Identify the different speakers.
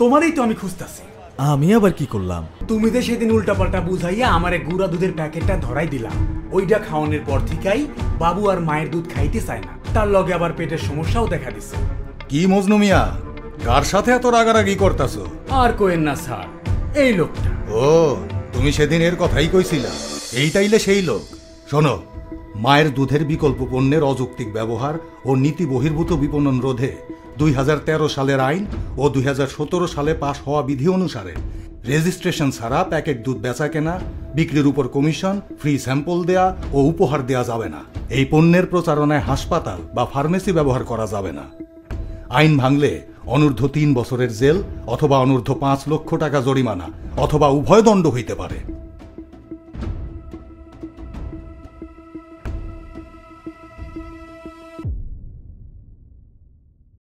Speaker 1: তোমারই তো আমি খুঁজতাছি।
Speaker 2: আমি আবার কি করলাম?
Speaker 1: তুমি যে সেদিন উল্টাপাল্টা বুঝাইয়া আমারে গুঁড়া দুধের প্যাকেটটা ধরাই দিলাম, ওইটা খাওয়ানোর পর থেকেই বাবু আর মায়ের দুধ খাইতে চায় না, তার লগে আবার পেটের সমস্যাও দেখা দিছে।
Speaker 3: কি মজনু মিয়া, কার সাথে এত রাগারাগি করতাছো?
Speaker 1: আর কোয়েন না স্যার, এই লোকটা।
Speaker 3: ও, তুমি সেদিন এর কথাই কইছিলা, এইটাইলে সেই লোক। শোনো, মায়ের দুধের বিকল্প পণ্যের অযৌক্তিক ব্যবহার ও নীতি বহির্ভূত বিপণন রোধে 2013 সালের আইন ও 2017 সালে পাশ হওয়া বিধি অনুসারে রেজিস্ট্রেশন ছাড়া প্যাকেট দুধ বেচা কেনা, বিক্রির উপর কমিশন, ফ্রি স্যাম্পল দেয়া ও উপহার দেয়া যাবে না। এই পণ্যের প্রচারণায় হাসপাতাল বা ফার্মেসি ব্যবহার করা যাবে না। আইন ভাঙলে অনূর্ধ্ব 3 বছরের জেল অথবা অনূর্ধ্ব 5 লক্ষ টাকা জরিমানা অথবা উভয় দণ্ড হইতে পারে।